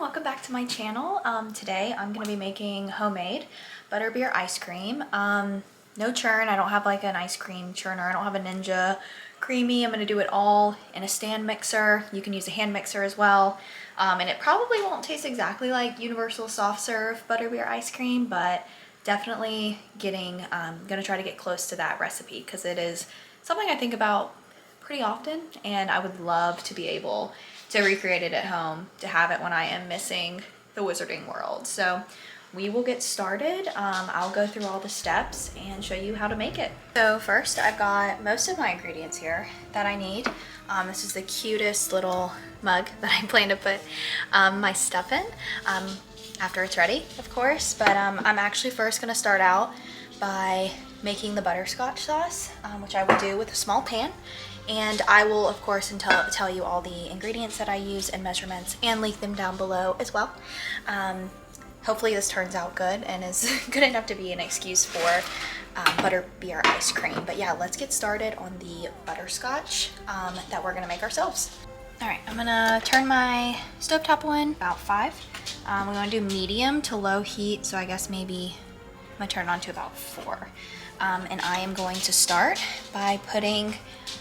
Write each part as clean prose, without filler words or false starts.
welcome back to my channel. Today I'm going to be making homemade butterbeer ice cream. No churn, I don't have like an ice cream churner, I don't have a Ninja Creamy. I'm going to do it all in a stand mixer. You can use a hand mixer as well. And it probably won't taste exactly like universal soft serve butterbeer ice cream, but definitely going to try to get close to that recipe because it is something I think about pretty often, and I would love to be able to recreate it at home, to have it when I am missing the wizarding world. So we will get started. I'll go through all the steps and show you how to make it. So first, I've got most of my ingredients here that I need. This is the cutest little mug that I plan to put my stuff in after it's ready, of course. But I'm actually first gonna start out by making the butterscotch sauce, which I will do with a small pan. And I will, of course, tell you all the ingredients that I use and measurements and link them down below as well. Hopefully this turns out good and is good enough to be an excuse for butterbeer ice cream. But yeah, let's get started on the butterscotch that we're gonna make ourselves. All right, I'm gonna turn my stovetop on about 5. We're gonna do medium to low heat, so I guess maybe I'm gonna turn it on to about 4. And I am going to start by putting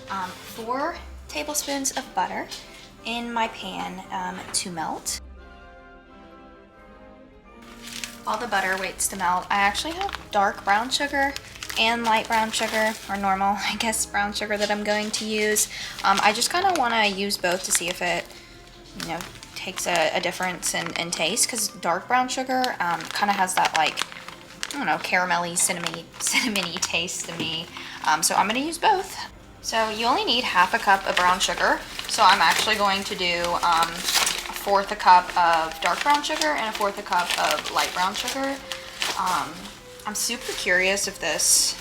4 tablespoons of butter in my pan to melt. While the butter waits to melt, I actually have dark brown sugar and light brown sugar, or normal, I guess, brown sugar that I'm going to use. I just kind of want to use both to see if it, takes a difference in taste, because dark brown sugar kind of has that, like, I don't know, caramelly, cinnamony taste to me. So I'm going to use both. So you only need half a cup of brown sugar. So I'm actually going to do a 1/4 a cup of dark brown sugar and a 1/4 a cup of light brown sugar. I'm super curious if this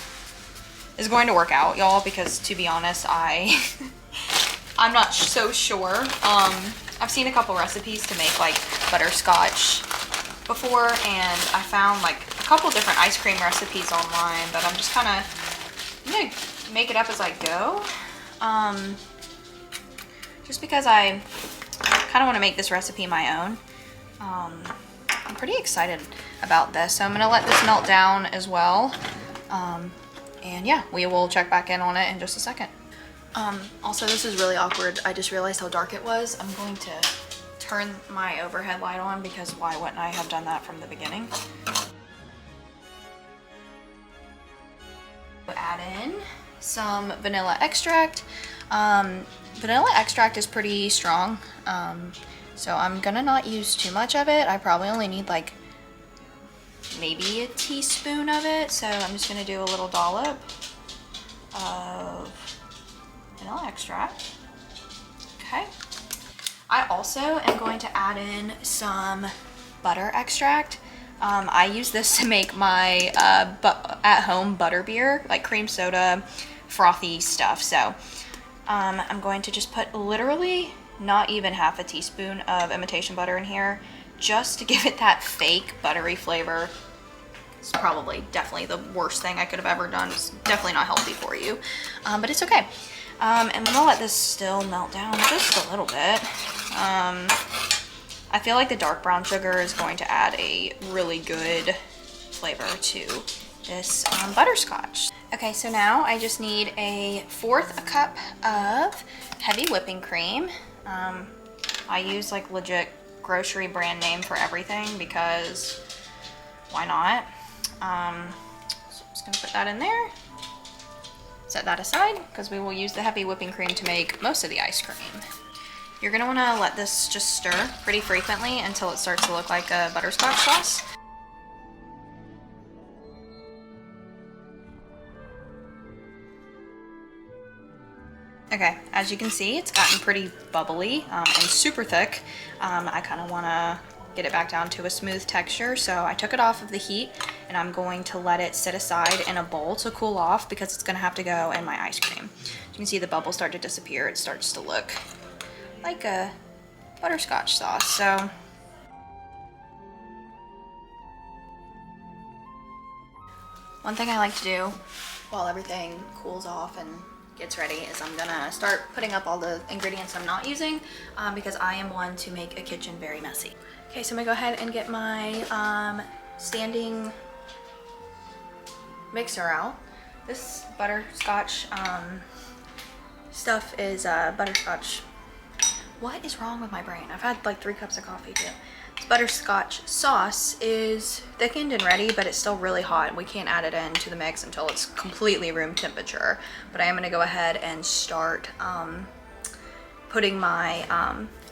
is going to work out, y'all, because to be honest, I'm not so sure. I've seen a couple recipes to make like butterscotch before, and I found like a couple different ice cream recipes online, but I'm just kind of gonna make it up as I go, just because I kind of want to make this recipe my own. I'm pretty excited about this, so I'm gonna let this melt down as well, and yeah, we will check back in on it in just a second. Also, this is really awkward. I just realized how dark it was. I'm going to turn my overhead light on because why wouldn't I have done that from the beginning? Add in some vanilla extract. Vanilla extract is pretty strong, so I'm gonna not use too much of it. I probably only need like maybe a teaspoon of it, so I'm just gonna do a little dollop of vanilla extract. Okay. I also am going to add in some butter extract. I use this to make my at-home butterbeer, like cream soda, frothy stuff. So I'm going to just put literally not even half a teaspoon of imitation butter in here, just to give it that fake buttery flavor. It's probably definitely the worst thing I could have ever done. It's definitely not healthy for you, but it's okay. And I'm gonna let this still melt down just a little bit. I feel like the dark brown sugar is going to add a really good flavor to this butterscotch. Okay, so now I just need a 1/4 a cup of heavy whipping cream. I use like legit grocery brand name for everything because why not? So I'm just gonna put that in there. Set that aside because we will use the heavy whipping cream to make most of the ice cream. You're gonna wanna let this just stir pretty frequently until it starts to look like a butterscotch sauce. Okay, as you can see, it's gotten pretty bubbly and super thick. I kind of wanna get it back down to a smooth texture, so I took it off of the heat and I'm going to let it sit aside in a bowl to cool off because it's gonna have to go in my ice cream. You can see the bubbles start to disappear. It starts to look like a butterscotch sauce. So one thing I like to do while everything cools off and gets ready is I'm gonna start putting up all the ingredients I'm not using because I am one to make a kitchen very messy. Okay, so I'm gonna go ahead and get my standing mixer out. This butterscotch stuff is butterscotch. What is wrong with my brain? I've had like 3 cups of coffee too. This butterscotch sauce is thickened and ready, but it's still really hot. We can't add it into the mix until it's completely room temperature. But I am gonna go ahead and start putting my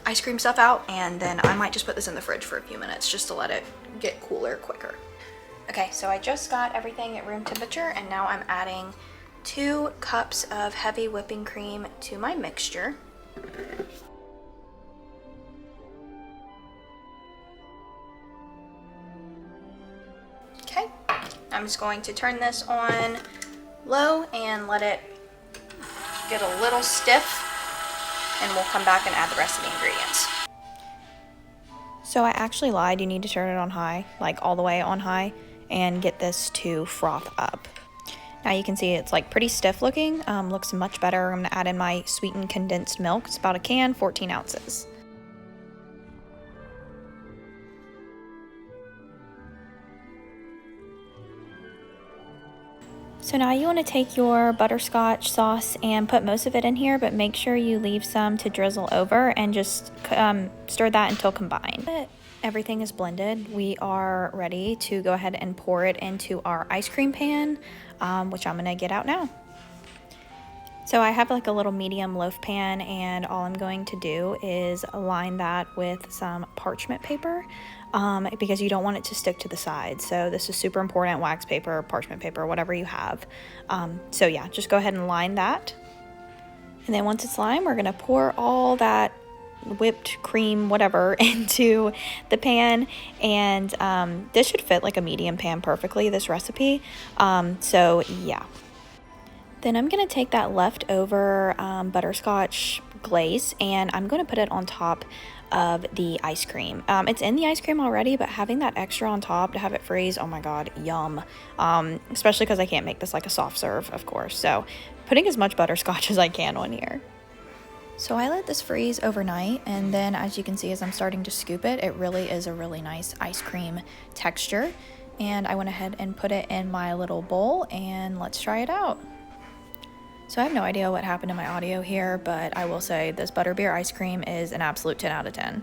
ice cream stuff out, and then I might just put this in the fridge for a few minutes just to let it get cooler quicker. Okay, so I just got everything at room temperature, and now I'm adding 2 cups of heavy whipping cream to my mixture. Okay, I'm just going to turn this on low and let it get a little stiff, and we'll come back and add the rest of the ingredients. So I actually lied. You need to turn it on high, like all the way on high, and get this to froth up. Now you can see it's like pretty stiff looking, looks much better. I'm gonna add in my sweetened condensed milk. It's about a can, 14 ounces. So now you want to take your butterscotch sauce and put most of it in here, but make sure you leave some to drizzle over and just stir that until combined. Everything is blended. We are ready to go ahead and pour it into our ice cream pan, which I'm going to get out now. So I have like a little medium loaf pan, and all I'm going to do is line that with some parchment paper because you don't want it to stick to the sides. So this is super important: wax paper, parchment paper, whatever you have. So yeah, just go ahead and line that. And then once it's lined, we're going to pour all that whipped cream, whatever, into the pan, and this should fit like a medium pan perfectly, this recipe. So yeah. Then I'm going to take that leftover butterscotch glaze, and I'm going to put it on top of the ice cream. It's in the ice cream already, but having that extra on top to have it freeze, oh my god, yum. Especially because I can't make this like a soft serve, of course. So putting as much butterscotch as I can on here. So I let this freeze overnight, and then as you can see, as I'm starting to scoop it, it really is a really nice ice cream texture. And I went ahead and put it in my little bowl, and let's try it out. So I have no idea what happened to my audio here, but I will say this Butterbeer ice cream is an absolute 10 out of 10.